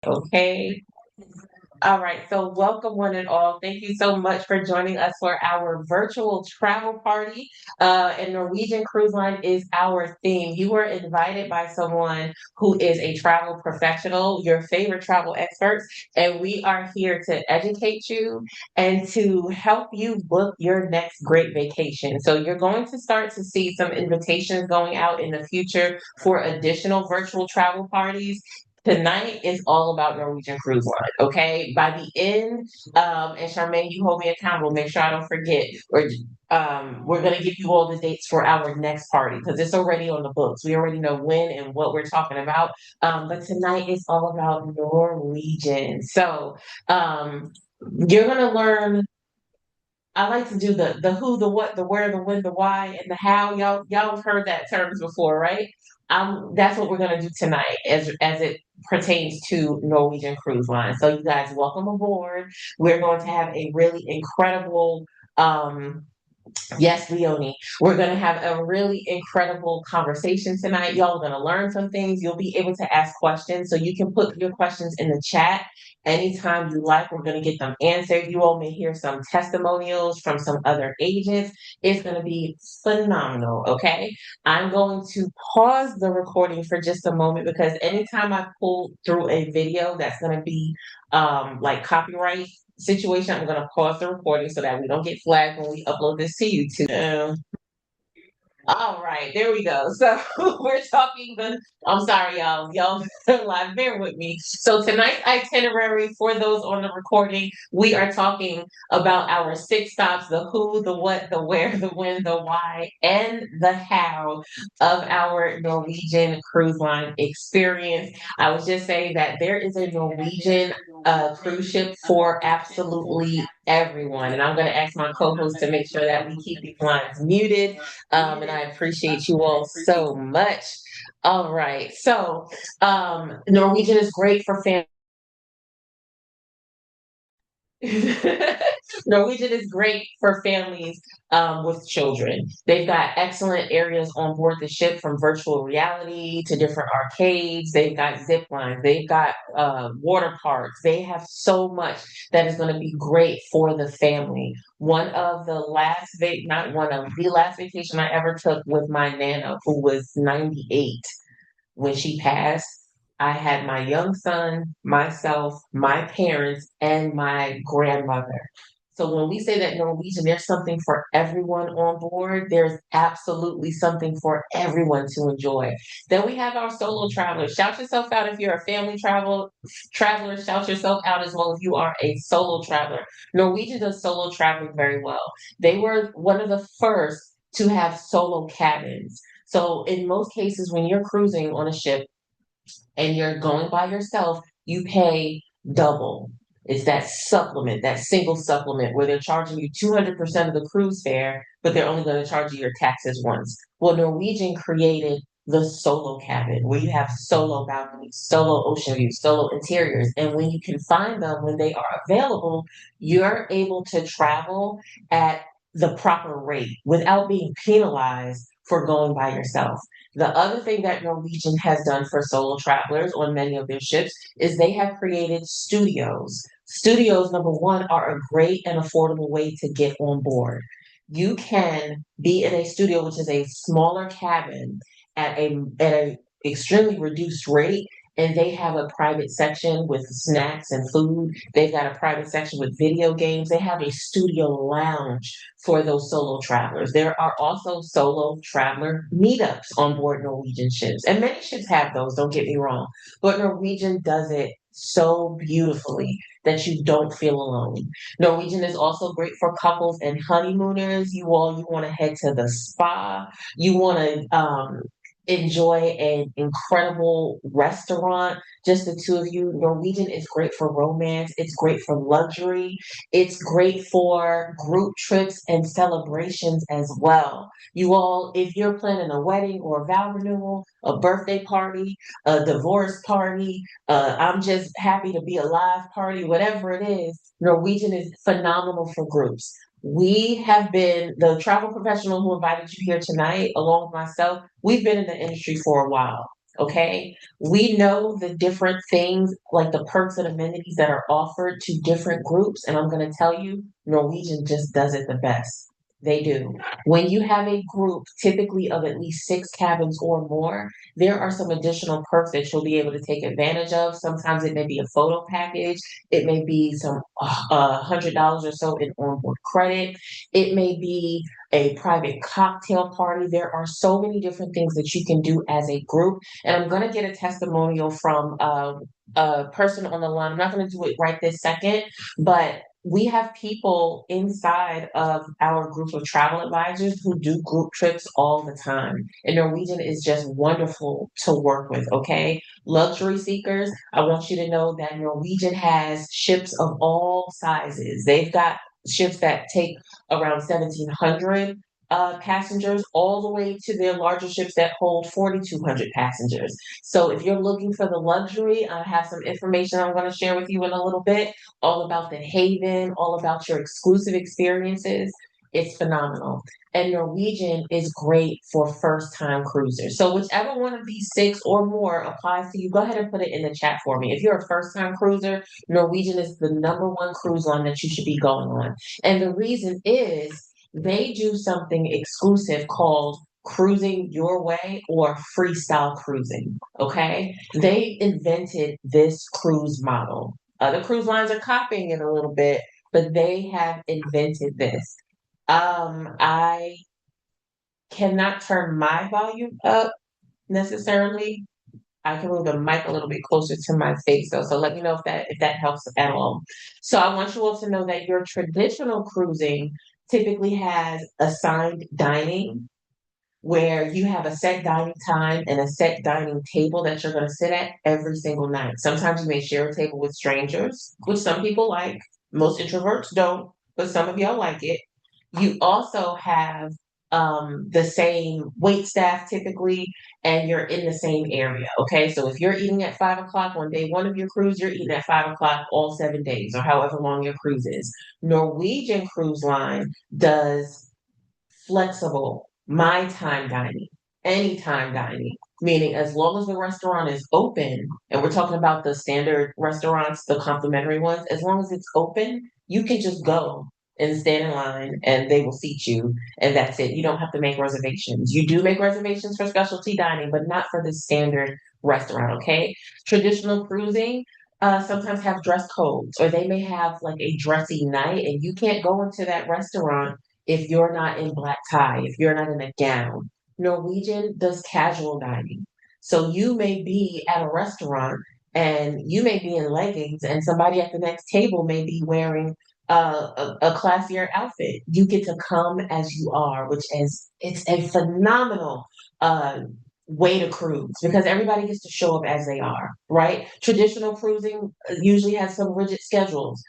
Okay. All right. So, welcome one and all. Thank you so much for joining us for our virtual travel party. And Norwegian Cruise Line is our theme. You were invited by someone who is a travel professional, your favorite travel experts, and we are here to educate you and to help you book your next great vacation. So, you're going to start to see some invitations going out in the future for additional virtual travel parties. Tonight is all about Norwegian Cruise Line, okay? By the end, and Charmaine, you hold me accountable. Make sure I don't forget. Or we're gonna give you all the dates for our next party because it's already on the books. We already know when and what we're talking about. But tonight is all about Norwegian. So you're gonna learn. I like to do the who, the what, the where, the when, the why, and the how. Y'all have heard that terms before, right? That's what we're gonna do tonight as it pertains to Norwegian Cruise Line. So you guys, welcome aboard. We're going to have a really incredible yes, Leonie. We're going to have a really incredible conversation tonight. Y'all are going to learn some things. You'll be able to ask questions. So you can put your questions in the chat anytime you like. We're going to get them answered. You all may hear some testimonials from some other agents. It's going to be phenomenal. Okay. I'm going to pause the recording for just a moment because anytime I pull through a video that's going to be like copyright situation, I'm going to pause the recording so that we don't get flagged when we upload this to YouTube. All right, there we go. So we're talking I'm sorry, y'all. Y'all live, bear with me. So tonight's itinerary for those on the recording, we are talking about our six stops, the who, the what, the where, the when, the why, and the how of our Norwegian cruise line experience. I was just saying that there is a Norwegian cruise ship for absolutely everyone. And I'm going to ask my co-host to make sure that we keep these lines muted, and I appreciate you all so much. All right. So, Norwegian is great for families. Norwegian is great for families with children. They've got excellent areas on board the ship from virtual reality to different arcades. They've got zip lines. They've got water parks. They have so much that is going to be great for the family. Not one of the last vacation I ever took with my nana, who was 98 when she passed. I had my young son, myself, my parents, and my grandmother. So when we say that Norwegian, there's something for everyone on board. There's absolutely something for everyone to enjoy. Then we have our solo travelers. Shout yourself out if you're a family traveler. Shout yourself out as well if you are a solo traveler. Norwegian does solo traveling very well. They were one of the first to have solo cabins. So in most cases, when you're cruising on a ship and you're going by yourself, you pay double. It's that supplement, that single supplement where they're charging you 200% of the cruise fare, but they're only going to charge you your taxes once. Well, Norwegian created the solo cabin where you have solo balconies, solo ocean views, solo interiors. And when you can find them, when they are available, you're able to travel at the proper rate without being penalized for going by yourself. The other thing that Norwegian has done for solo travelers on many of their ships is they have created studios. Studios, number one, are a great and affordable way to get on board. You can be in a studio, which is a smaller cabin at a extremely reduced rate, and they have a private section with snacks and food. They've got a private section with video games. They have a studio lounge for those solo travelers. There are also solo traveler meetups on board Norwegian ships, and many ships have those, don't get me wrong, but Norwegian does it so beautifully that you don't feel alone. Norwegian is also great for couples and honeymooners. You want to head to the spa. You want to enjoy an incredible restaurant, just the two of you. Norwegian is great for romance. It's great for luxury. It's great for group trips and celebrations as well. You all, if you're planning a wedding or a vow renewal, a birthday party, a divorce party, I'm just happy to be alive party, whatever it is, Norwegian is phenomenal for groups. We have been the travel professional who invited you here tonight, along with myself. We've been in the industry for a while. Okay. We know the different things, like the perks and amenities that are offered to different groups. And I'm going to tell you, Norwegian just does it the best. They do. When you have a group, typically of at least six cabins or more, there are some additional perks that you'll be able to take advantage of. Sometimes it may be a photo package, it may be some $100 or so in onboard credit, it may be a private cocktail party. There are so many different things that you can do as a group. And I'm going to get a testimonial from a person on the line. I'm not going to do it right this second, but we have people inside of our group of travel advisors who do group trips all the time. And Norwegian is just wonderful to work with, okay? Luxury seekers, I want you to know that Norwegian has ships of all sizes. They've got ships that take around 1,700 passengers, all the way to their larger ships that hold 4,200 passengers. So if you're looking for the luxury, I have some information I'm going to share with you in a little bit, all about the Haven, all about your exclusive experiences. It's phenomenal. And Norwegian is great for first time cruisers. So, whichever one of these six or more applies to you, go ahead and put it in the chat for me. If you're a first time cruiser, Norwegian is the number one cruise line that you should be going on. And the reason is they do something exclusive called cruising your way or freestyle cruising. Okay. They invented this cruise model. Other cruise lines are copying it a little bit, but they have invented this. I cannot turn my volume up necessarily. I can move the mic a little bit closer to my face though. So let me know if that helps at all. So I want you all to know that your traditional cruising typically has assigned dining where you have a set dining time and a set dining table that you're going to sit at every single night. Sometimes you may share a table with strangers, which some people like. Most introverts don't, but some of y'all like it. You also have the same wait staff typically, and you're in the same area. Okay, so if you're eating at 5 o'clock on day one of your cruise, you're eating at 5 o'clock all 7 days or however long your cruise is. Norwegian Cruise Line does flexible, my time dining, anytime dining, meaning as long as the restaurant is open, and we're talking about the standard restaurants, the complimentary ones, as long as it's open, you can just go and stand in line and they will seat you, and that's it. You don't have to make reservations. You do make reservations for specialty dining, but not for the standard restaurant, okay? Traditional cruising, sometimes have dress codes, or they may have like a dressy night, and you can't go into that restaurant if you're not in black tie, if you're not in a gown. Norwegian does casual dining. So you may be at a restaurant and you may be in leggings, and somebody at the next table may be wearing a classier outfit. You get to come as you are, which is it's a phenomenal uh, way to cruise because everybody gets to show up as they are, right? Traditional cruising usually has some rigid schedules.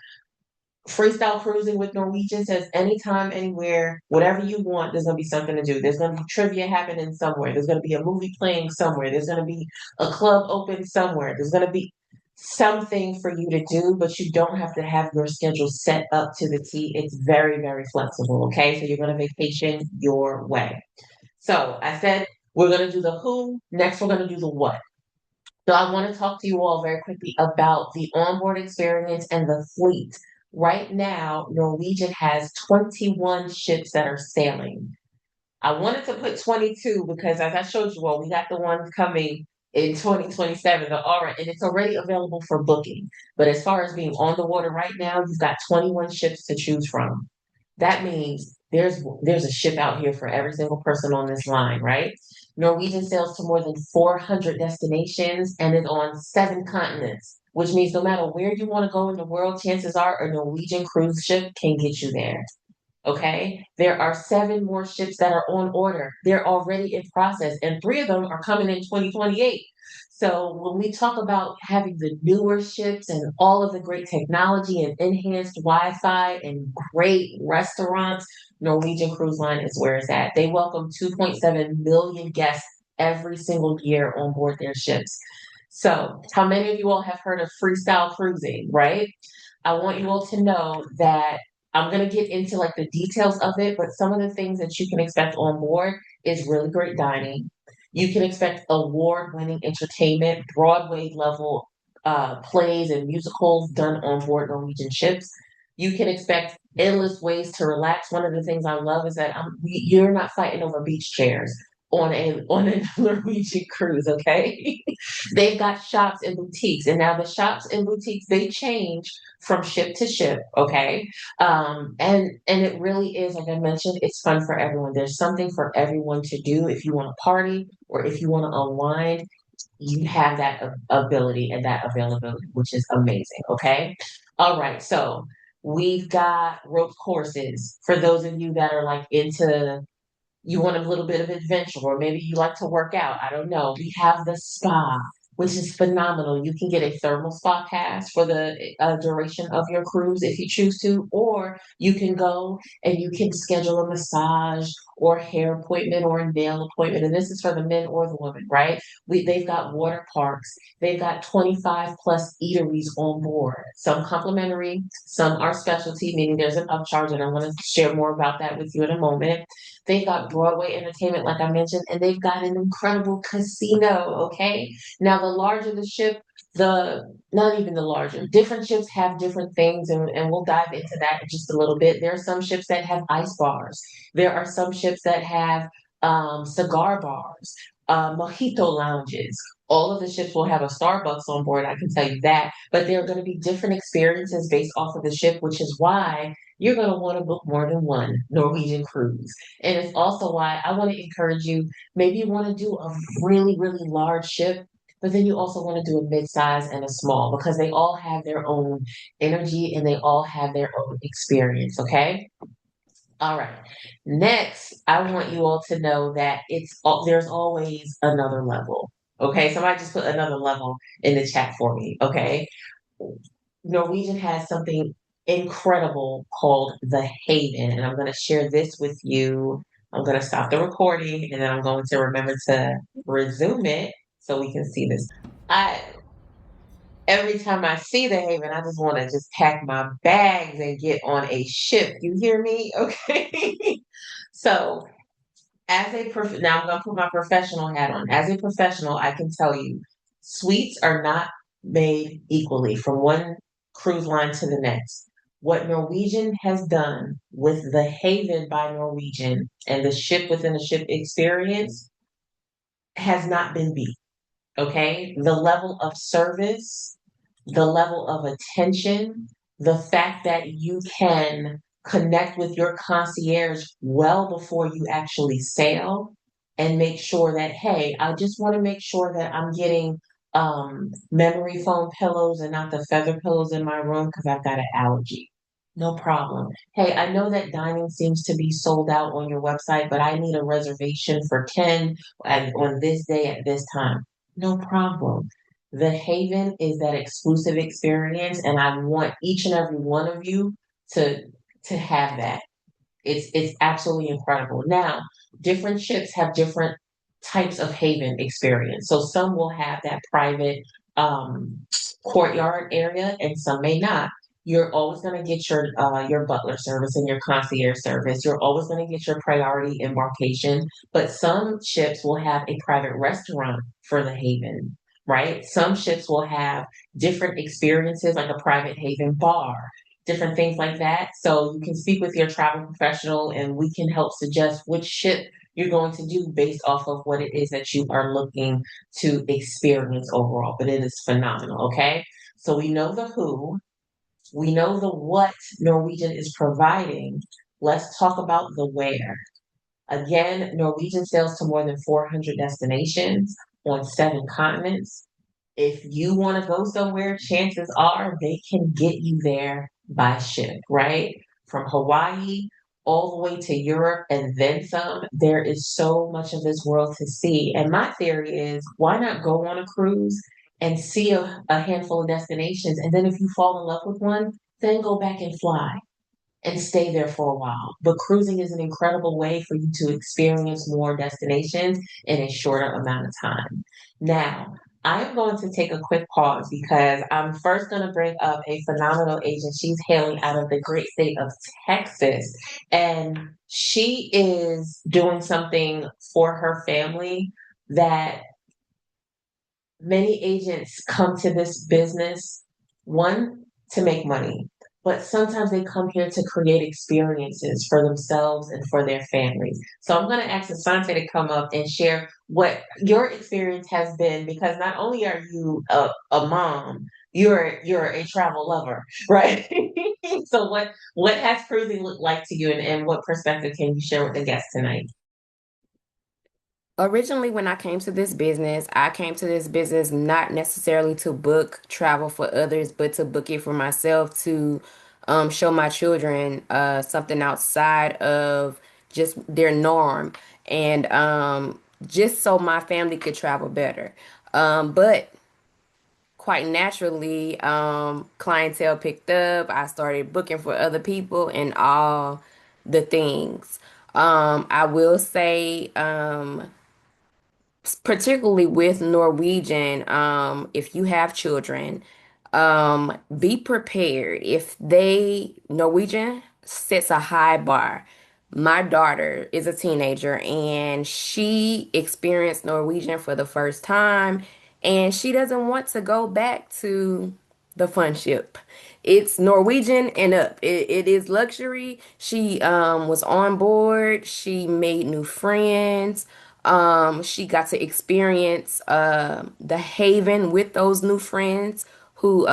Freestyle cruising with Norwegian says anytime, anywhere, whatever you want, there's gonna be something to do. There's gonna be trivia happening somewhere. There's gonna be a movie playing somewhere. There's gonna be a club open somewhere. There's gonna be something for you to do, but you don't have to have your schedule set up to the T. It's very, very flexible. Okay, so you're gonna vacation your way. So I said we're gonna do the who. Next, we're gonna do the what. So I want to talk to you all very quickly about the onboard experience and the fleet. Right now, Norwegian has 21 ships that are sailing. I wanted to put 22 because, as I showed you all, we got the ones coming in 2027, the Aura, and it's already available for booking. But as far as being on the water right now, you've got 21 ships to choose from. That means there's a ship out here for every single person on this line, right? Norwegian sails to more than 400 destinations and is on 7 continents, which means no matter where you want to go in the world, chances are a Norwegian cruise ship can get you there. Okay, there are 7 more ships that are on order. They're already in process, and 3 of them are coming in 2028. So when we talk about having the newer ships and all of the great technology and enhanced Wi-Fi and great restaurants, Norwegian Cruise Line is where it's at. They welcome 2.7 million guests every single year on board their ships. So, how many of you all have heard of freestyle cruising, right? I want you all to know that I'm going to get into like the details of it, but some of the things that you can expect on board is really great dining. You can expect award-winning entertainment, Broadway level plays and musicals done on board Norwegian ships. You can expect endless ways to relax. One of the things I love is that you're not fighting over beach chairs on a Norwegian cruise. Okay, they've got shops and boutiques, and now the shops and boutiques they change from ship to ship. Okay, and it really is, like I mentioned, it's fun for everyone. There's something for everyone to do if you want to party or if you want to unwind. You have that ability and that availability, which is amazing. Okay. All right. So we've got rope courses for those of you that are like into you want a little bit of adventure, or maybe you like to work out. I don't know. We have the spa, which is phenomenal. You can get a thermal spa pass for the duration of your cruise if you choose to, or you can go and you can schedule a massage or hair appointment or a nail appointment. And this is for the men or the women, right? They've got water parks. They've got 25 plus eateries on board. Some complimentary, some are specialty, meaning there's an upcharge, and I'm going to share more about that with you in a moment. They've got Broadway entertainment, like I mentioned, and they've got an incredible casino. Okay. Now, the larger the ship, the not even the larger, different ships have different things, and we'll dive into that in just a little bit. There are some ships that have ice bars, there are some ships that have cigar bars, mojito lounges. All of the ships will have a Starbucks on board, I can tell you that, but there are going to be different experiences based off of the ship, which is why you're going to want to book more than one Norwegian cruise. And it's also why I want to encourage you, maybe you want to do a really, really large ship, but then you also want to do a mid-size and a small because they all have their own energy and they all have their own experience. Okay. All right. Next, I want you all to know that there's always another level. Okay. Somebody just put another level in the chat for me. Okay. Norwegian has something incredible called the Haven, and I'm going to share this with you. I'm going to stop the recording and then I'm going to remember to resume it so we can see this. I Every time I see the Haven, I just want to just pack my bags and get on a ship. You hear me? Okay. So now I'm going to put my professional hat on. As a professional, I can tell you suites are not made equally from one cruise line to the next. What Norwegian has done with the Haven by Norwegian and the ship within a ship experience has not been beat. Okay. The level of service, the level of attention, the fact that you can connect with your concierge well before you actually sail and make sure that, hey, I just want to make sure that I'm getting memory foam pillows and not the feather pillows in my room because I've got an allergy. No problem. Hey, I know that dining seems to be sold out on your website, but I need a reservation for 10 and on this day at this time. No problem. The Haven is that exclusive experience, and I want each and every one of you to have that. It's absolutely incredible. Now, different ships have different types of Haven experience. So some will have that private um, courtyard area, and some may not. You're always going to get your butler service and your concierge service. You're always going to get your priority embarkation, but some ships will have a private restaurant for the Haven, right? Some ships will have different experiences, like a private Haven bar, different things like that. So you can speak with your travel professional and we can help suggest which ship you're going to do based off of what it is that you are looking to experience overall. But it is phenomenal, okay? So we know the who, we know the what Norwegian is providing. Let's talk about the where. Again, Norwegian sails to more than 400 destinations on 7 continents. If you want to go somewhere, chances are they can get you there by ship, right? From Hawaii all the way to Europe and then some. There is so much of this world to see. And my theory is why not go on a cruise and see a handful of destinations? And then if you fall in love with one, then go back and fly and stay there for a while. But cruising is an incredible way for you to experience more destinations in a shorter amount of time. Now, I'm going to take a quick pause because I'm first going to bring up a phenomenal agent. She's hailing out of the great state of Texas, and she is doing something for her family that many agents come to this business, one, to make money, but sometimes they come here to create experiences for themselves and for their families. So I'm going to ask Asante to come up and share what your experience has been, because not only are you a mom, you're a travel lover, right? So what has cruising looked like to you, and what perspective can you share with the guests tonight? Originally, when I came to this business not necessarily to book travel for others, but to book it for myself to show my children something outside of just their norm and just so my family could travel better. But quite naturally, clientele picked up. I started booking for other people and all the things. I will say, particularly with Norwegian, if you have children, be prepared. If they, Norwegian sets a high bar. My daughter is a teenager and she experienced Norwegian for the first time, and she doesn't want to go back to the fun ship. It's Norwegian and up. It is luxury. She was on board. She made new friends. She got to experience the Haven with those new friends who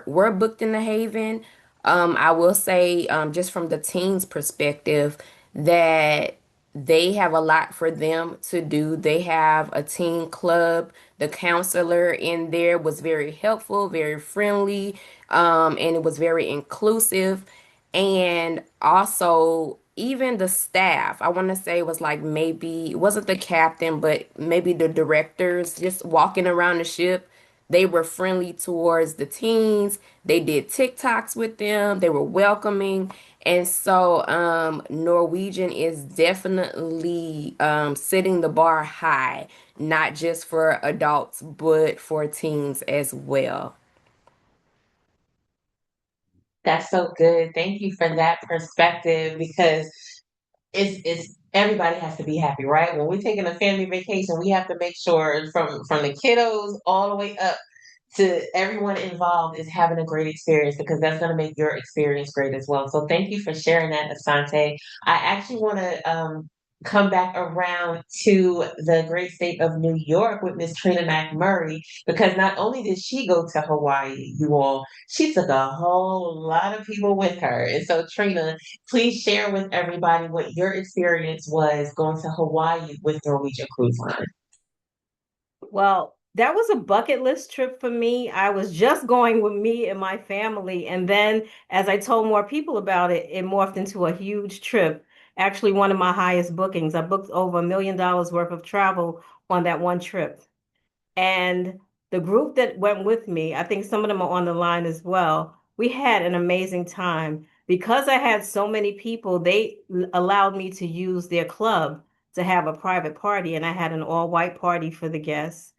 were booked in the Haven. I will say, just from the teens' perspective, that they have a lot for them to do. They have a teen club. The counselor in there was very helpful, very friendly, and it was very inclusive. And also, even the staff, I want to say it was like maybe, it wasn't the captain, but maybe the directors just walking around the ship. They were friendly towards the teens. They did TikToks with them. They were welcoming. And so Norwegian is definitely setting the bar high, not just for adults, but for teens as well. That's so good. Thank you for that perspective, because it's everybody has to be happy, right? When we're taking a family vacation, we have to make sure from the kiddos all the way up to everyone involved is having a great experience, because that's going to make your experience great as well. So thank you for sharing that, Asante. I actually want to come back around to the great state of New York with Miss Trina McMurray, because not only did she go to Hawaii, you all, she took a whole lot of people with her. And so, Trina, please share with everybody what your experience was going to Hawaii with Norwegian Cruise Line. Well, that was a bucket list trip for me. I was just going with me and my family. And then as I told more people about it, it morphed into a huge trip. Actually, one of my highest bookings. I booked over $1 million worth of travel on that one trip. And the group that went with me, I think some of them are on the line as well. We had an amazing time. Because I had so many people, they allowed me to use their club to have a private party, and I had an all-white party for the guests.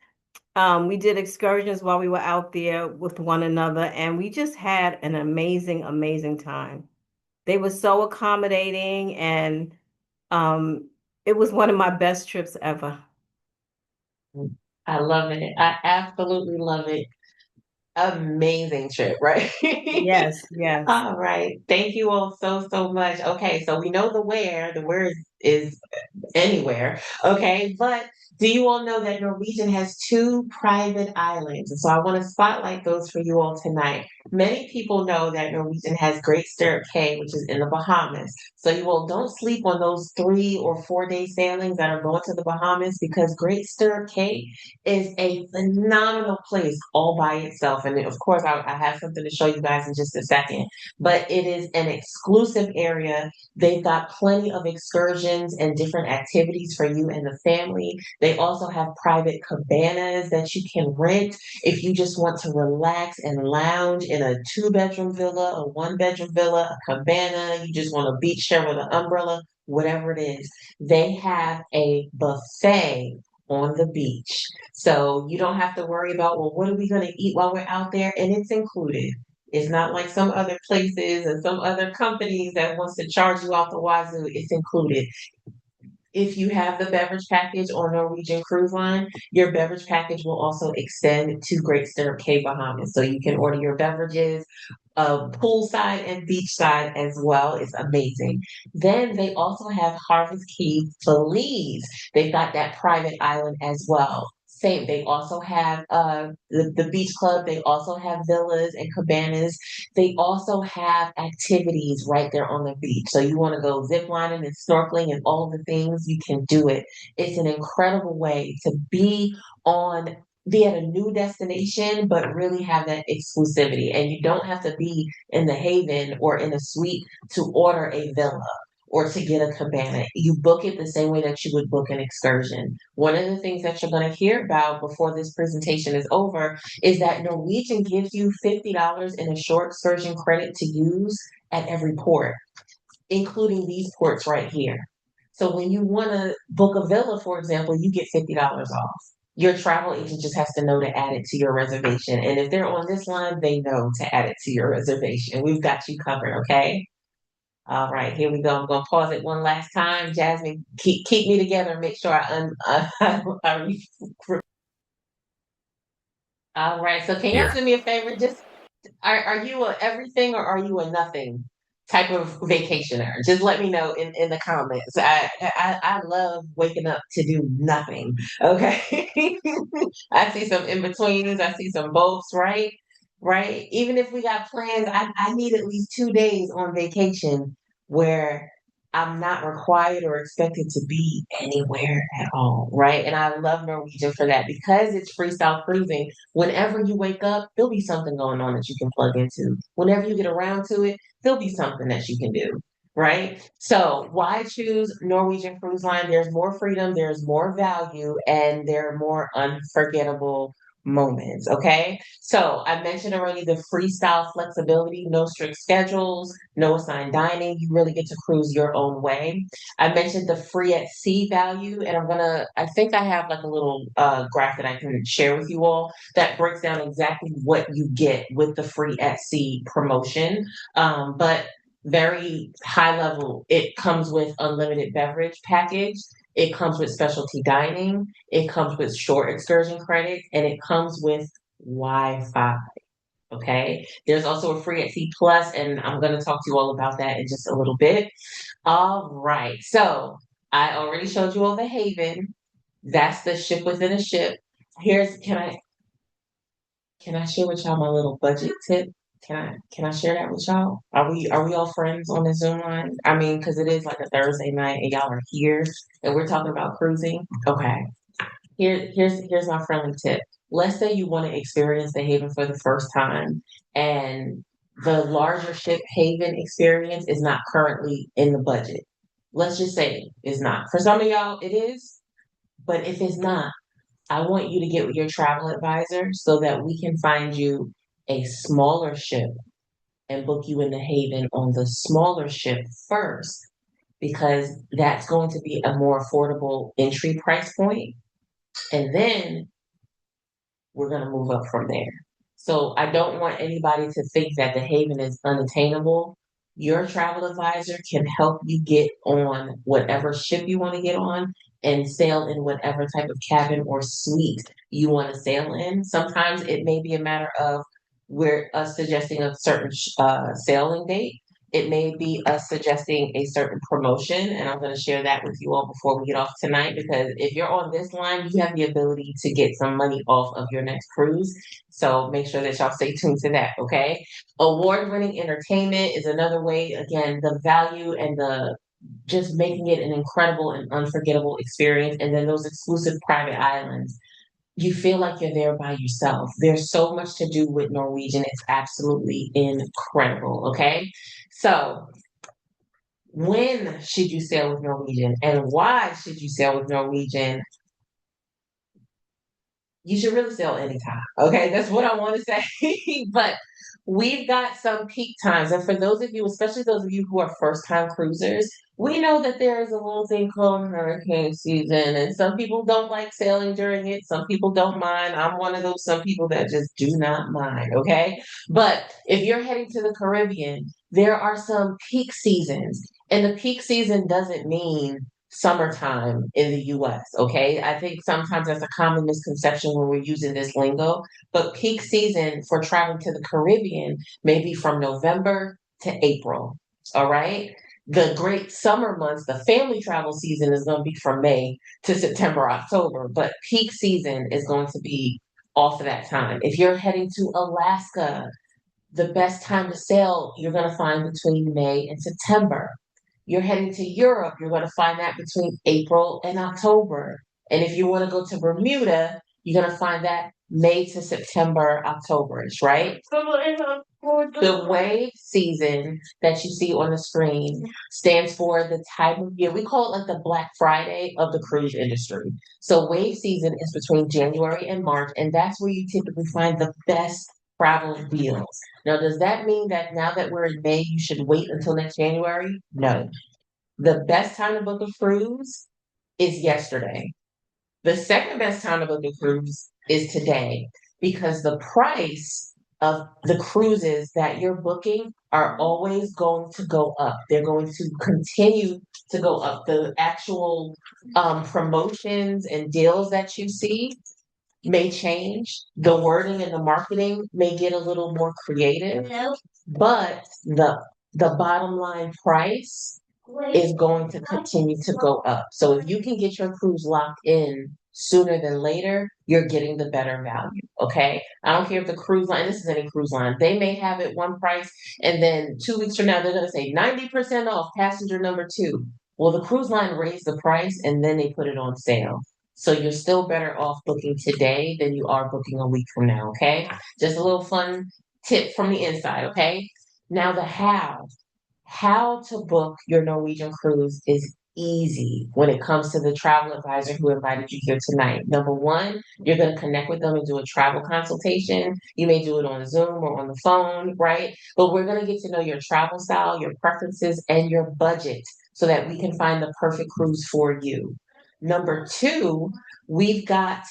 We did excursions while we were out there with one another, and we just had an amazing, amazing time. They were so accommodating, and um, it was one of my best trips ever. I love it. I absolutely love it. Amazing trip, right? Yes, yes. All right. Thank you all so, so much. Okay, so we know the where. The where is anywhere. Okay, but do you all know that Norwegian has two private islands? And so I want to spotlight those for you all tonight. Many people know that Norwegian has Great Stirrup Cay, which is in the Bahamas. So you all don't sleep on those 3 or 4 day sailings that are going to the Bahamas, because Great Stirrup Cay is a phenomenal place all by itself. And of course, I have something to show you guys in just a second. But it is an exclusive area. They've got plenty of excursions and different activities for you and the family. They also have private cabanas that you can rent if you just want to relax and lounge in a 2 bedroom villa, a 1 bedroom villa, a cabana. You just want a beach chair with an umbrella, whatever it is. They have a buffet on the beach. So you don't have to worry about, well, what are we going to eat while we're out there? And it's included. It's not like some other places and some other companies that wants to charge you off the wazoo. It's included. if you have the beverage package on Norwegian Cruise Line, your beverage package will also extend to Great Stirrup Cay, Bahamas. So you can order your beverages poolside and beachside as well. It's amazing. Then they also have Harvest Key, Belize. They've got that private island as well. Same. They also have the beach club. They also have villas and cabanas. They also have activities right there on the beach. So you want to go zip lining and snorkeling and all the things, you can do it. It's an incredible way to on be at a new destination, but really have that exclusivity. And you don't have to be in the Haven or in a suite to order a villa or to get a cabana. You book it the same way that you would book an excursion. One of the things that you're going to hear about before this presentation is over is that Norwegian gives you $50 in a short excursion credit to use at every port, including these ports right here. So when you want to book a villa, for example, you get $50 off. Your travel agent just has to know to add it to your reservation. And if they're on this line, they know to add it to your reservation. We've got you covered, okay? All right, here we go. I'm going to pause it one last time. Jasmine, keep me together and make sure all right, so can y'all Here. do me a favor? Just are you a everything or are you a nothing type of vacationer? Just let me know in the comments. I love waking up to do nothing. Okay. I see some in betweens. I see some boths, right? Right. Even if we got plans, I need at least 2 days on vacation where I'm not required or expected to be anywhere at all. Right. And I love Norwegian for that because it's freestyle cruising. Whenever you wake up, there'll be something going on that you can plug into. Whenever you get around to it, there'll be something that you can do. Right. So why choose Norwegian Cruise Line? There's more freedom, there's more value, and there are more unforgettable moments. Okay. So I mentioned already the freestyle flexibility, no strict schedules, no assigned dining. You really get to cruise your own way. I mentioned the free at sea value, and I think I have like a little graph that I can share with you all that breaks down exactly what you get with the free at sea promotion. But very high level, it comes with unlimited beverage package. It comes with specialty dining. It comes with short excursion credits, and it comes with Wi-Fi. Okay. There's also a free at sea plus, and I'm going to talk to you all about that in just a little bit. All right. So I already showed you all the Haven. That's the ship within a ship. Here's can I share with y'all my little budget tip? Can I share that with y'all? Are we all friends on the Zoom line? I mean, because it is like a Thursday night and y'all are here and we're talking about cruising. Okay. Here's my friendly tip. Let's say you want to experience the Haven for the first time and the larger ship Haven experience is not currently in the budget. Let's just say it's not. For some of y'all, it is, but if it's not, I want you to get with your travel advisor so that we can find you a smaller ship and book you in the Haven on the smaller ship first, because that's going to be a more affordable entry price point. And then we're going to move up from there. So I don't want anybody to think that the Haven is unattainable. Your travel advisor can help you get on whatever ship you want to get on and sail in whatever type of cabin or suite you want to sail in. Sometimes it may be a matter of we're suggesting a certain sailing date. It may be us suggesting a certain promotion, and I'm going to share that with you all before we get off tonight. Because if you're on this line, you have the ability to get some money off of your next cruise. So make sure that y'all stay tuned to that, okay? Award-winning entertainment is another way. Again, the value and the just making it an incredible and unforgettable experience. And then those exclusive private islands, you feel like you're there by yourself. There's so much to do with Norwegian. It's absolutely incredible. Okay. So, when should you sail with Norwegian and why should you sail with Norwegian? You should really sail anytime. Okay, that's what I want to say. But we've got some peak times. And for those of you, especially those of you who are first time cruisers, we know that there is a little thing called hurricane season. And some people don't like sailing during it. Some people don't mind. I'm one of those some people that just do not mind. Okay. But if you're heading to the Caribbean, there are some peak seasons. And the peak season doesn't mean summertime in the US, okay? I think sometimes that's a common misconception when we're using this lingo, but peak season for traveling to the Caribbean may be from November to April, all right? The great summer months, the family travel season is going to be from May to September, October, but peak season is going to be off of that time. If you're heading to Alaska, the best time to sail you're going to find between May and September. You're heading to Europe, you're going to find that between April and October. And if you want to go to Bermuda, you're going to find that May to September, Octoberish, right? The wave season that you see on the screen stands for the time of year. We call it like the Black Friday of the cruise industry. So wave season is between January and March, and that's where you typically find the best travel deals. Now, does that mean that now that we're in May, you should wait until next January? No. The best time to book a cruise is yesterday. The second best time to book a cruise is today because the price of the cruises that you're booking are always going to go up. They're going to continue to go up. The actual promotions and deals that you see may change. The wording and the marketing may get a little more creative, but the bottom line price is going to continue to go up. So if you can get your cruise locked in sooner than later, you're getting the better value. Okay. I don't care if the cruise line, this is any cruise line, they may have it one price and then 2 weeks from now they're going to say 90% off passenger number two. Well, the cruise line raised the price and then they put it on sale. So you're still better off booking today than you are booking a week from now. Okay. Just a little fun tip from the inside. Okay. Now the how. How to book your Norwegian cruise is easy when it comes to the travel advisor who invited you here tonight. Number one, you're going to connect with them and do a travel consultation. You may do it on Zoom or on the phone, right? But we're going to get to know your travel style, your preferences, and your budget so that we can find the perfect cruise for you. Number two, we've got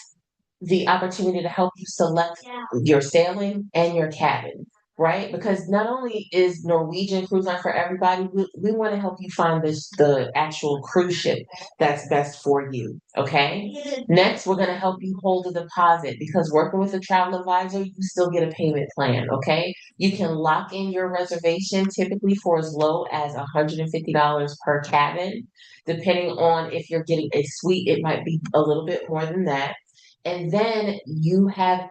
the opportunity to help you select your sailing and your cabin, right? Because not only is Norwegian Cruise Line for everybody, we want to help you find the actual cruise ship that's best for you. Okay. Next, we're going to help you hold a deposit because working with a travel advisor, you still get a payment plan. Okay. You can lock in your reservation typically for as low as $150 per cabin. Depending on if you're getting a suite, it might be a little bit more than that. And then you have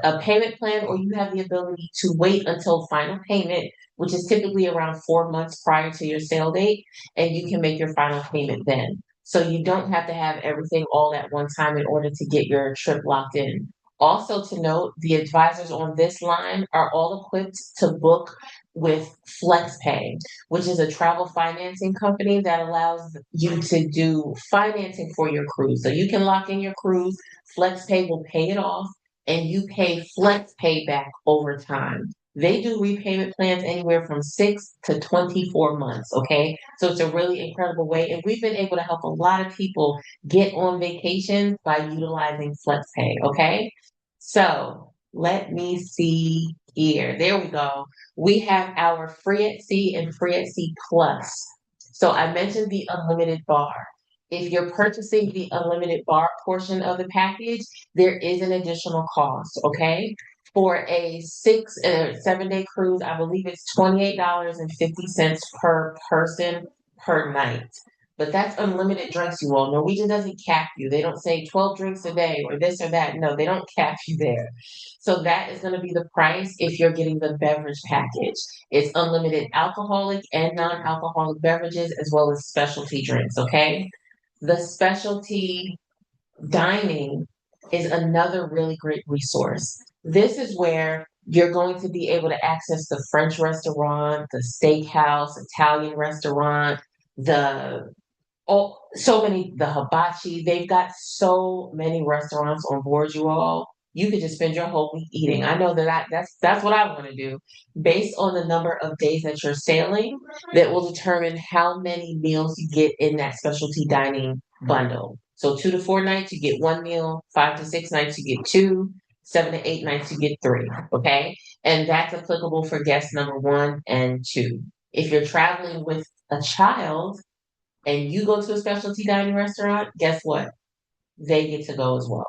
a payment plan or you have the ability to wait until final payment, which is typically around 4 months prior to your sale date, and you can make your final payment then. So you don't have to have everything all at one time in order to get your trip locked in. Also to note, the advisors on this line are all equipped to book with FlexPay, which is a travel financing company that allows you to do financing for your cruise. So you can lock in your cruise, FlexPay will pay it off, and you pay FlexPay back over time. They do repayment plans anywhere from 6 to 24 months. Okay. So it's a really incredible way. And we've been able to help a lot of people get on vacation by utilizing FlexPay. Okay. So let me see here. There we go. We have our free at sea and free at sea plus. So I mentioned the unlimited bar. If you're purchasing the unlimited bar portion of the package, there is an additional cost, okay? For a 7 day cruise, I believe it's $28.50 per person per night. But that's unlimited drinks, you all. Norwegian doesn't cap you. They don't say 12 drinks a day or this or that. No, they don't cap you there. So that is going to be the price if you're getting the beverage package. It's unlimited alcoholic and non-alcoholic beverages as well as specialty drinks, okay? The specialty dining is another really great resource. This is where you're going to be able to access the French restaurant, the steakhouse, Italian restaurant, the so many, the hibachi. They've got so many restaurants on board, you all. You could just spend your whole week eating. I know that that's what I want to do. Based on the number of days that you're sailing, that will determine how many meals you get in that specialty dining bundle. So 2 to 4 nights, you get one meal. 5 to 6 nights, you get two. 7 to 8 nights, you get three. Okay. And that's applicable for guest number one and two. If you're traveling with a child, and you go to a specialty dining restaurant, guess what? They get to go as well.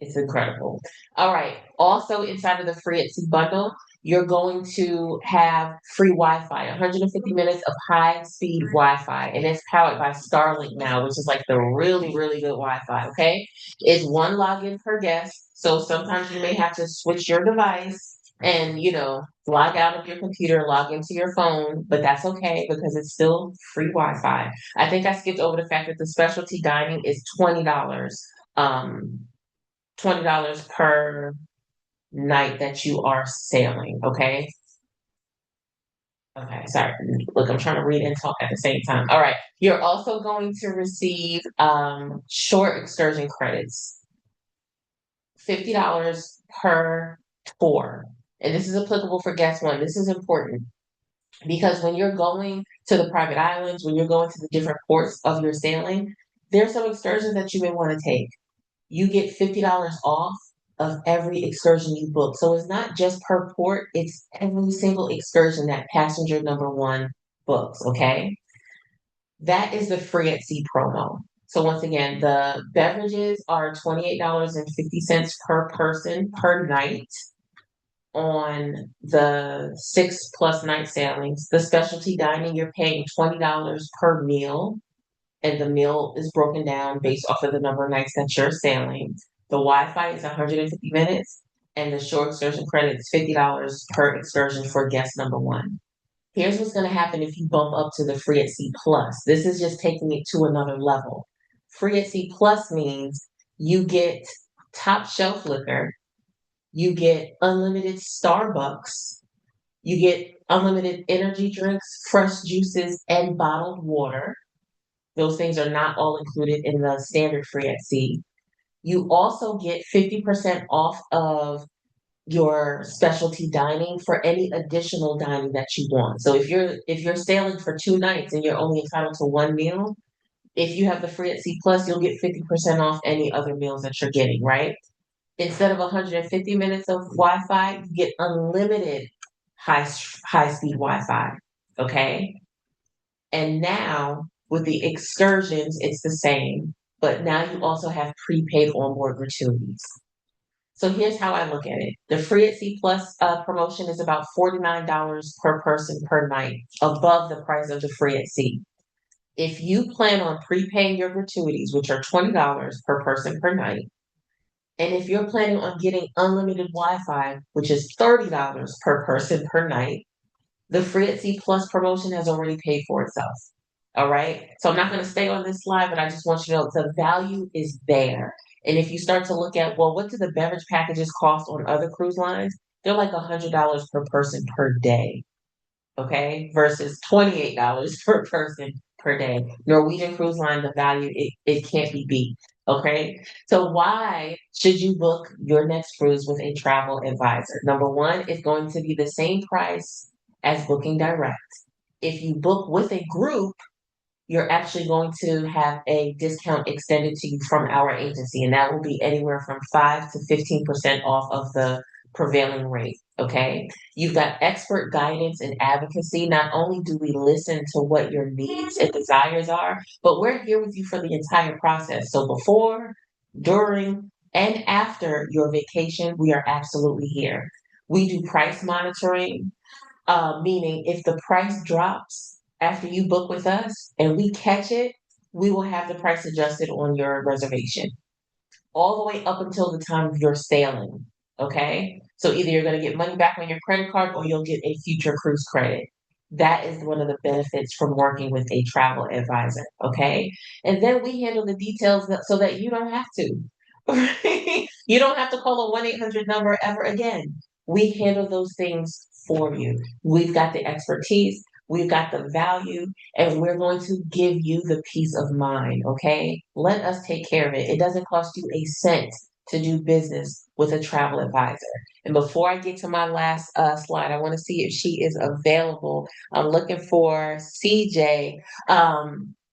It's incredible. All right. Also, inside of the free at sea bundle, you're going to have free Wi-Fi, 150 minutes of high-speed Wi-Fi, and it's powered by Starlink now, which is like the really, really good Wi-Fi. Okay, it's one login per guest, so sometimes you may have to switch your device and log out of your computer, log into your phone, but that's okay because it's still free Wi-Fi. I think I skipped over the fact that the specialty dining is $20. Um, $20 per night that you are sailing. Okay. Okay. Sorry. Look, I'm trying to read and talk at the same time. All right. You're also going to receive short excursion credits, $50 per tour. And this is applicable for guest one. This is important because when you're going to the private islands, when you're going to the different ports of your sailing, there's some excursions that you may want to take. You get $50 off of every excursion you book. So it's not just per port, it's every single excursion that passenger number one books, okay? That is the free at sea promo. So once again, the beverages are $28.50 per person per night on the 6+ night sailings. The specialty dining, you're paying $20 per meal, and the meal is broken down based off of the number of nights that you're sailing. The Wi-Fi is 150 minutes, and the short excursion credit is $50 per excursion for guest number one. Here's what's going to happen if you bump up to the Free at Sea Plus. This is just taking it to another level. Free at Sea Plus means you get top shelf liquor, you get unlimited Starbucks, you get unlimited energy drinks, fresh juices, and bottled water. Those things are not all included in the standard free at sea. You also get 50% off of your specialty dining for any additional dining that you want. So if you're sailing for 2 nights and you're only entitled to one meal, if you have the free at sea plus, you'll get 50% off any other meals that you're getting, right? Instead of 150 minutes of Wi-Fi, you get unlimited high speed Wi-Fi. Okay? And now with the excursions, it's the same, but now you also have prepaid onboard gratuities. So here's how I look at it. The Free at Sea Plus promotion is about $49 per person per night, above the price of the Free at Sea. If you plan on prepaying your gratuities, which are $20 per person per night, and if you're planning on getting unlimited Wi-Fi, which is $30 per person per night, the Free at Sea Plus promotion has already paid for itself. All right. So I'm not going to stay on this slide, but I just want you to know the value is there. And if you start to look at, well, what do the beverage packages cost on other cruise lines? They're like $100 per person per day. Okay. Versus $28 per person per day. Norwegian Cruise Line, the value, it can't be beat. Okay. So why should you book your next cruise with a travel advisor? Number one, it's going to be the same price as booking direct. If you book with a group, you're actually going to have a discount extended to you from our agency, and that will be anywhere from 5 to 15% off of the prevailing rate. Okay. You've got expert guidance and advocacy. Not only do we listen to what your needs and desires are, but we're here with you for the entire process. So before, during, and after your vacation, we are absolutely here. We do price monitoring, meaning if the price drops after you book with us and we catch it, we will have the price adjusted on your reservation all the way up until the time of your sailing. Okay. So either you're going to get money back on your credit card or you'll get a future cruise credit. That is one of the benefits from working with a travel advisor. Okay. And then we handle the details so that you don't have to. Right? You don't have to call a 1-800 number ever again. We handle those things for you. We've got the expertise, we've got the value, and we're going to give you the peace of mind, okay? Let us take care of it. It doesn't cost you a cent to do business with a travel advisor. And before I get to my last slide, I want to see if she is available. I'm looking for CJ.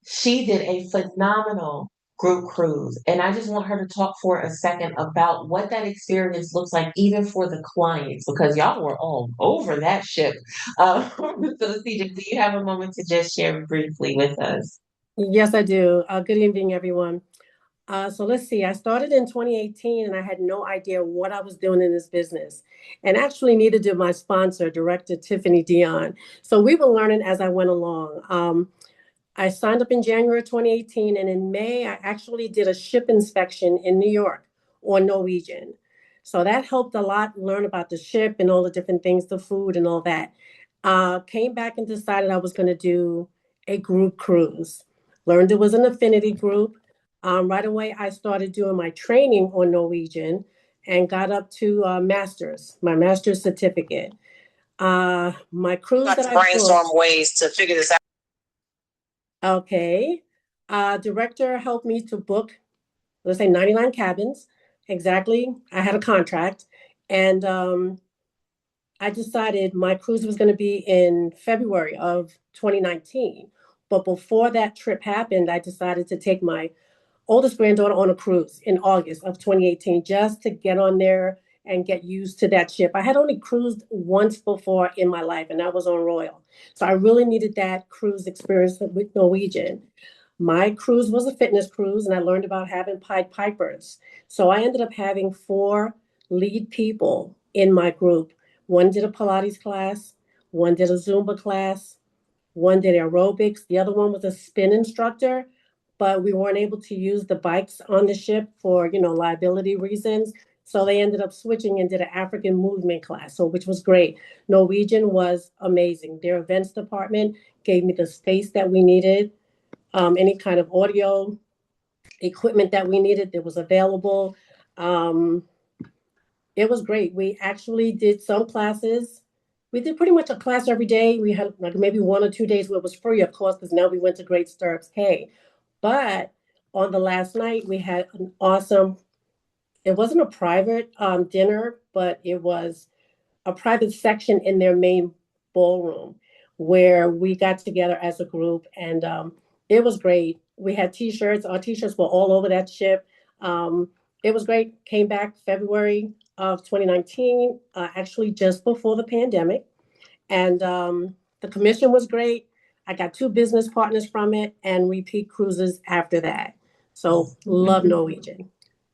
She did a phenomenal group cruise. And I just want her to talk for a second about what that experience looks like, even for the clients, because y'all were all over that ship. Um, so, CJ, do you have a moment to just share briefly with us? Yes, I do. Good evening, everyone. So let's see. I started in 2018 and I had no idea what I was doing in this business. And actually, neither did my sponsor, Director Tiffany Dion. So we were learning as I went along. I signed up in January 2018, and in May, I actually did a ship inspection in New York on Norwegian. So that helped a lot learn about the ship and all the different things, the food and all that. Came back and decided I was going to do a group cruise. Learned it was an affinity group. Right away, I started doing my training on Norwegian and got up to my master's certificate. My cruise Got that to I brainstorm booked. ways to figure this out. Okay. Director helped me to book, let's say 99 cabins. Exactly. I had a contract. And I decided my cruise was going to be in February of 2019. But before that trip happened, I decided to take my oldest granddaughter on a cruise in August of 2018 just to get on there and get used to that ship. I had only cruised once before in my life, and that was on Royal. So I really needed that cruise experience with Norwegian. My cruise was a fitness cruise, and I learned about having Pied Pipers. So I ended up having four lead people in my group. One did a Pilates class, one did a Zumba class, one did aerobics, the other one was a spin instructor, but we weren't able to use the bikes on the ship for, liability reasons. So they ended up switching and did an African movement class, so which was great. Norwegian was amazing. Their events department gave me the space that we needed. Any kind of audio equipment that we needed that was available. Um, it was great. We actually did some classes. We did pretty much a class every day. We had like maybe 1 or 2 days where it was free, of course, because now we went to Great Stirrups Cay. But on the last night, we had an awesome, it wasn't a private dinner, but it was a private section in their main ballroom where we got together as a group, and it was great. We had t-shirts. Our t-shirts were all over that ship. It was great. Came back February of 2019, actually just before the pandemic, and the commission was great. I got two business partners from it and repeat cruises after that. So love Norwegian.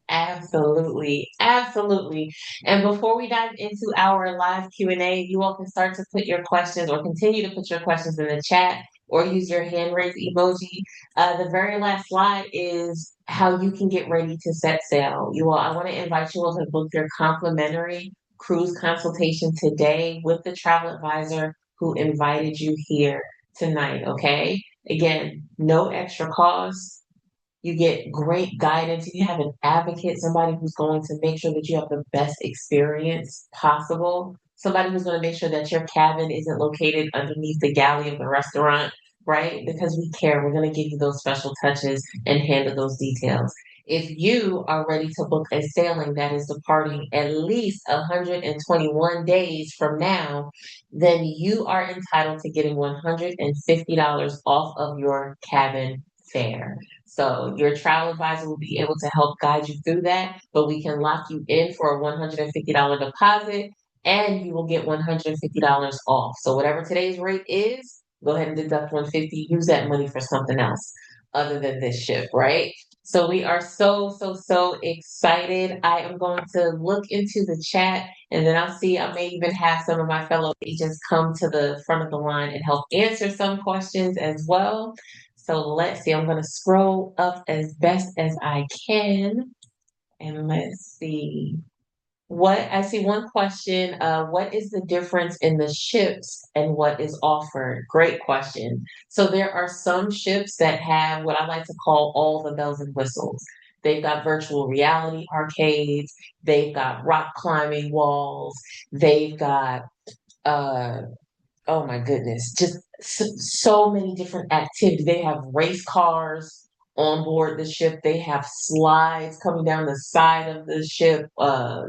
Absolutely, absolutely. And before we dive into our live Q&A, you all can start to put your questions or continue to put your questions in the chat or use your hand raise emoji. The very last slide is how you can get ready to set sail. You all, I want to invite you all to book your complimentary cruise consultation today with the travel advisor who invited you here tonight, okay? Again, no extra cost. You get great guidance. You have an advocate, somebody who's going to make sure that you have the best experience possible. Somebody who's going to make sure that your cabin isn't located underneath the galley of the restaurant, right? Because we care. We're going to give you those special touches and handle those details. If you are ready to book a sailing that is departing at least 121 days from now, then you are entitled to getting $150 off of your cabin fare. So your travel advisor will be able to help guide you through that, but we can lock you in for a $150 deposit and you will get $150 off. So whatever today's rate is, go ahead and deduct 150, use that money for something else other than this ship, right? So we are so excited. I am going to look into the chat and then I'll see, I may even have some of my fellow agents come to the front of the line and help answer some questions as well. So let's see, I'm going to scroll up as best as I can. And let's see. I see one question. What is the difference in the ships and what is offered? Great question. So there are some ships that have what I like to call all the bells and whistles. They've got virtual reality arcades. They've got rock climbing walls. They've got uh, oh my goodness, just so many different activities. They have race cars on board the ship. They have slides coming down the side of the ship,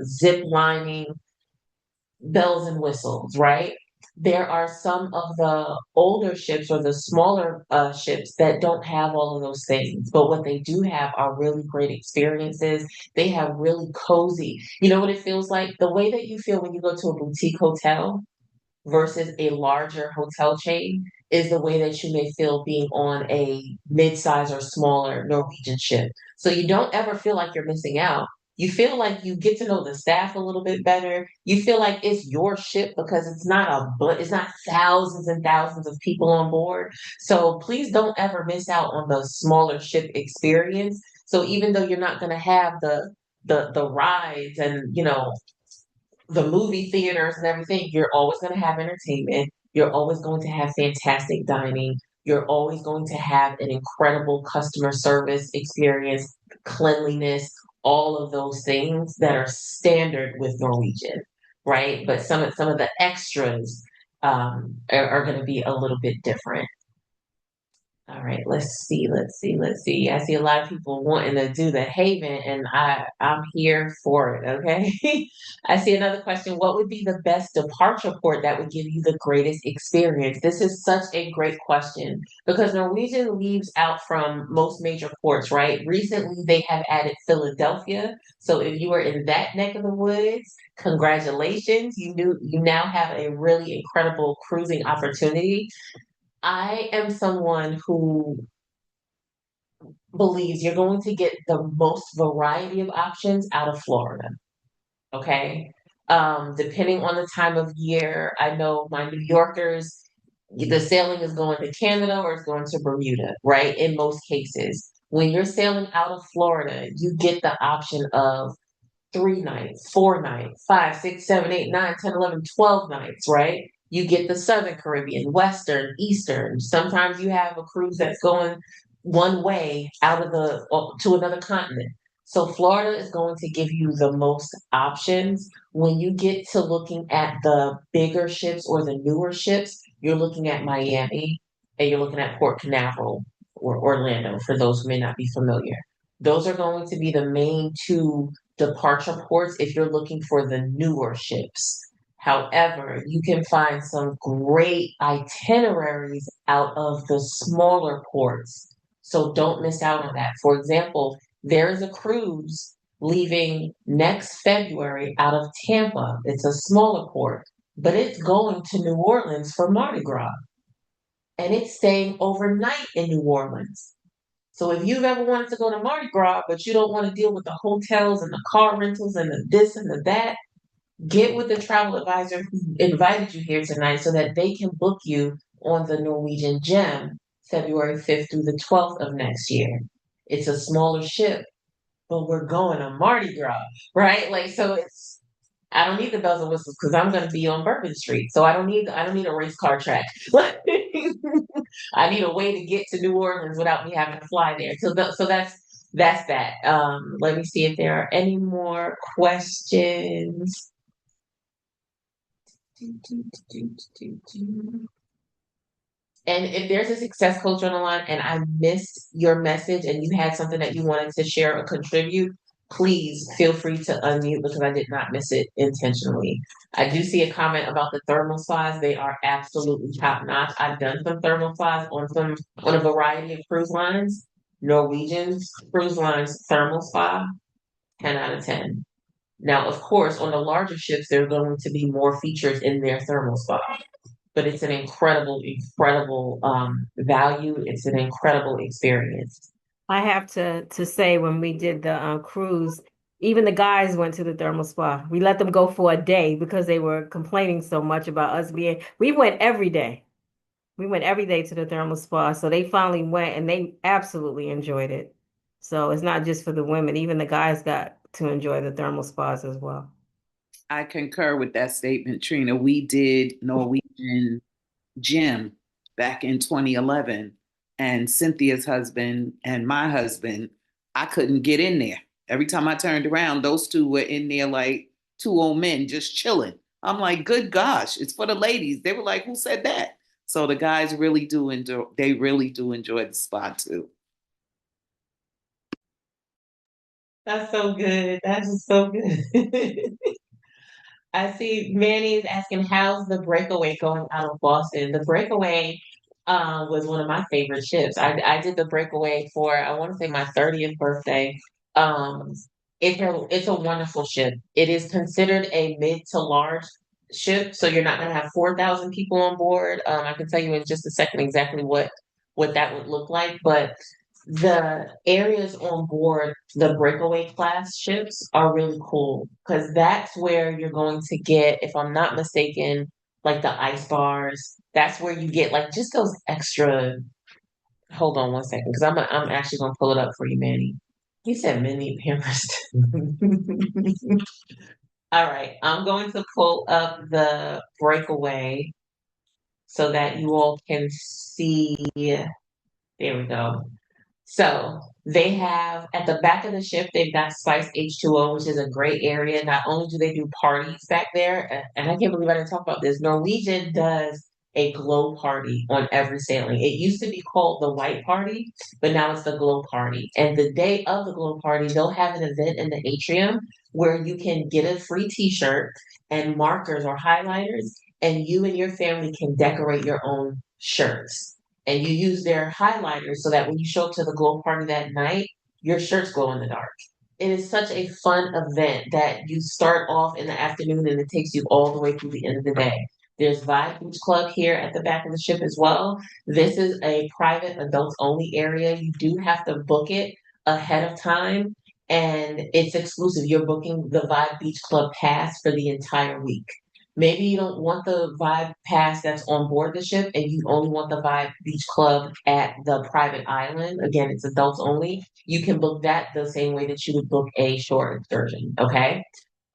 zip lining, bells and whistles, right? there are some of the older ships or the smaller ships that don't have all of those things. But what they do have are really great experiences. They have really cozy. You know what it feels like? The way that you feel when you go to a boutique hotel versus a larger hotel chain is the way that you may feel being on a mid-size or smaller Norwegian ship. So you don't ever feel like you're missing out. You feel like you get to know the staff a little bit better. You feel like it's your ship because it's not thousands and thousands of people on board. So please don't ever miss out on the smaller ship experience. So even though you're not going to have the rides and the movie theaters and everything, you're always going to have entertainment. You're always going to have fantastic dining. You're always going to have an incredible customer service experience, cleanliness, all of those things that are standard with Norwegian, right? But some of the extras are going to be a little bit different. All right, let's see. I see a lot of people wanting to do the Haven, and I'm here for it. Okay. I see another question. What would be the best departure port that would give you the greatest experience? This is such a great question because Norwegian leaves out from most major ports, right? Recently, they have added Philadelphia. So if you are in that neck of the woods, congratulations. You now have a really incredible cruising opportunity. I am someone who believes you're going to get the most variety of options out of Florida. Okay. Depending on the time of year, I know my New Yorkers, the sailing is going to Canada or it's going to Bermuda, right? In most cases. When you're sailing out of Florida, you get the option of 3 nights, 4 nights, 5, 6, 7, 8, 9, 10, 11, 12 nights, right? You get the Southern Caribbean, Western, Eastern. Sometimes you have a cruise that's going one way out of to another continent. So Florida is going to give you the most options. When you get to looking at the bigger ships or the newer ships, you're looking at Miami and you're looking at Port Canaveral or Orlando for those who may not be familiar. Those are going to be the main two departure ports if you're looking for the newer ships. However, you can find some great itineraries out of the smaller ports. So don't miss out on that. For example, there is a cruise leaving next February out of Tampa. It's a smaller port, but it's going to New Orleans for Mardi Gras and it's staying overnight in New Orleans. So if you've ever wanted to go to Mardi Gras, but you don't want to deal with the hotels and the car rentals and the this and the that, get with the travel advisor who invited you here tonight so that they can book you on the Norwegian Gem February 5th through the 12th of next year. It's a smaller ship, but we're going to Mardi Gras, right? Like so it's I don't need the bells and whistles because I'm going to be on Bourbon Street. So I don't need a race car track. I need a way to get to New Orleans without me having to fly there. So that's that. Let me see if there are any more questions. And if there's a success coach on the line and I missed your message and you had something that you wanted to share or contribute, please feel free to unmute because I did not miss it intentionally. I do see a comment about the thermal spas. They are absolutely top notch. I've done some thermal spas on a variety of cruise lines. Norwegian's cruise lines thermal spa, 10 out of 10. Now, of course, on the larger ships, there are going to be more features in their thermal spa, but it's an incredible value. It's an incredible experience. I have to say when we did the cruise, even the guys went to the thermal spa. We let them go for a day because they were complaining so much about us being. We went every day. We went every day to the thermal spa. So they finally went and they absolutely enjoyed it. So it's not just for the women, even the guys got to enjoy the thermal spas as well. I concur with that statement, Trina. We did Norwegian Gym back in 2011, and Cynthia's husband and my husband, I couldn't get in there. Every time I turned around, those two were in there like two old men just chilling. I'm like, good gosh, it's for the ladies. They were like, who said that? So the guys really do enjoy, they really do enjoy the spa too. That's so good. That is so good. I see Manny is asking, how's the breakaway going out of Boston? The breakaway was one of my favorite ships. I did the breakaway for, I want to say, my 30th birthday. Um, it's a wonderful ship. It is considered a mid to large ship, so you're not going to have 4,000 people on board. I can tell you in just a second exactly what that would look like, but the areas on board the breakaway class ships are really cool because that's where you're going to get, if I'm not mistaken, like the ice bars. That's where you get like just those extra. Hold on one second, because I'm actually gonna pull it up for you, Manny. You said mini Pampers. All right, I'm going to pull up the breakaway so that you all can see. There we go. So they have at the back of the ship, they've got Spice H2O, which is a great area. Not only do they do parties back there, and I can't believe I didn't talk about this, Norwegian does a glow party on every sailing. It used to be called the white party, but now it's the glow party. And the day of the glow party, they'll have an event in the atrium where you can get a free t-shirt and markers or highlighters, and you and your family can decorate your own shirts and you use their highlighters so that when you show up to the glow party that night, your shirts glow in the dark. It is such a fun event that you start off in the afternoon and it takes you all the way through the end of the day. There's Vibe Beach Club here at the back of the ship as well. This is a private adults only area. You do have to book it ahead of time and it's exclusive. You're booking the Vibe Beach Club pass for the entire week. Maybe you don't want the Vibe Pass that's on board the ship and you only want the Vibe Beach Club at the private island. Again, it's adults only. You can book that the same way that you would book a short excursion. Okay.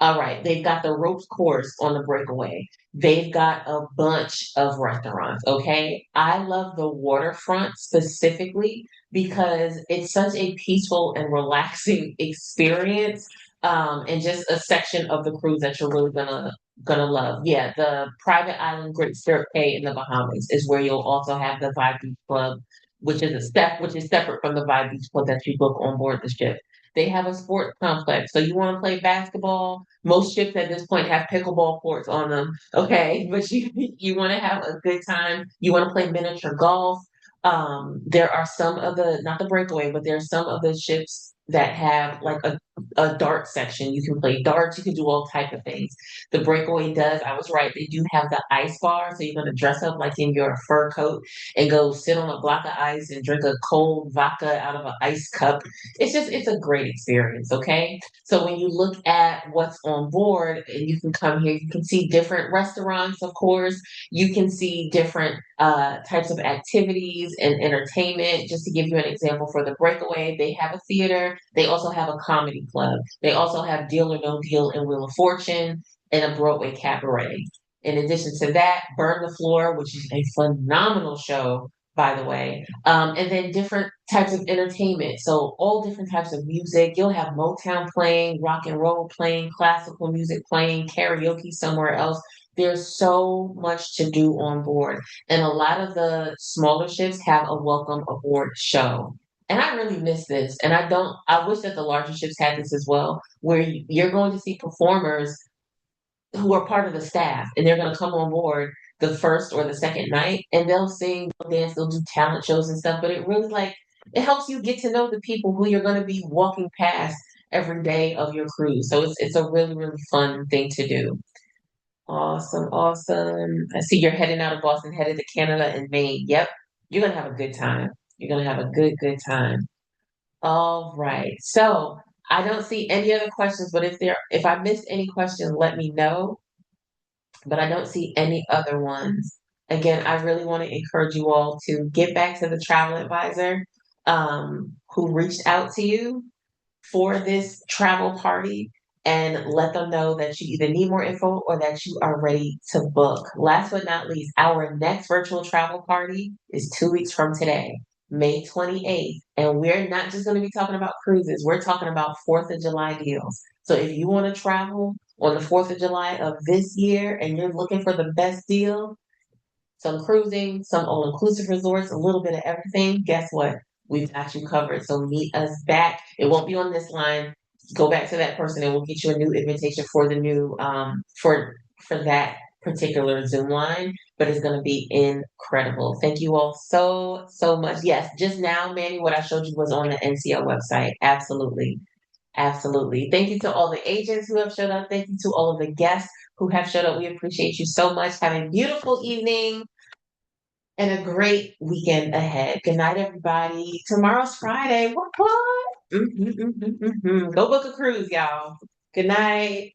All right, they've got the ropes course on the breakaway. They've got a bunch of restaurants, okay? I love the waterfront specifically because it's such a peaceful and relaxing experience. And just a section of the cruise that you're really gonna love. Yeah, the private island Great Stirrup Cay in the Bahamas is where you'll also have the Vibe Beach Club, which is separate from the Vibe Beach Club that you book on board the ship. They have a sports complex. So you want to play basketball? Most ships at this point have pickleball courts on them. Okay, but you want to have a good time. You want to play miniature golf. There are some of the not the breakaway, but there are some of the ships that have like a dart section. You can play darts. You can do all type of things. The breakaway does. I was right. They do have the ice bar, so you're going to dress up like in your fur coat and go sit on a block of ice and drink a cold vodka out of an ice cup. It's a great experience, okay? So when you look at what's on board and you can come here, you can see different restaurants, of course. You can see different types of activities and entertainment. Just to give you an example for the breakaway, they have a theater. They also have a comedy club. They also have Deal or No Deal and Wheel of Fortune and a Broadway cabaret. In addition to that, Burn the Floor, which is a phenomenal show, by the way. And then different types of entertainment. So all different types of music. You'll have Motown playing, rock and roll playing, classical music playing, karaoke somewhere else. There's so much to do on board. And a lot of the smaller ships have a welcome aboard show. And I really miss this. And I wish that the larger ships had this as well, where you're going to see performers who are part of the staff and they're going to come on board the first or the second night and they'll sing, they'll dance, they'll do talent shows and stuff. But it really like it helps you get to know the people who you're going to be walking past every day of your cruise. So it's a really, really fun thing to do. Awesome, awesome. I see you're heading out of Boston, headed to Canada and Maine. Yep, you're gonna have a good time. You're gonna have a good time. All right. So I don't see any other questions, but if I missed any questions, let me know, but I don't see any other ones. Again, I really want to encourage you all to get back to the travel advisor who reached out to you for this travel party and let them know that you either need more info or that you are ready to book. Last but not least, our next virtual travel party is 2 weeks from today, May 28th. And we're not just going to be talking about cruises, we're talking about 4th of July deals. So if you want to travel on the 4th of July of this year and you're looking for the best deal, some cruising, some all inclusive resorts, a little bit of everything, guess what? We've got you covered. So meet us back. It won't be on this line. go back to that person and we'll get you a new invitation for the new for that particular Zoom line. But it's going to be incredible. Thank you all so much. Yes, just now, Manny, what I showed you was on the NCL website. Absolutely. Absolutely. Thank you to all the agents who have showed up. Thank you to all of the guests who have showed up. We appreciate you so much. Have a beautiful evening and a great weekend ahead. Good night, everybody. Tomorrow's Friday. What? Go book a cruise, y'all. Good night.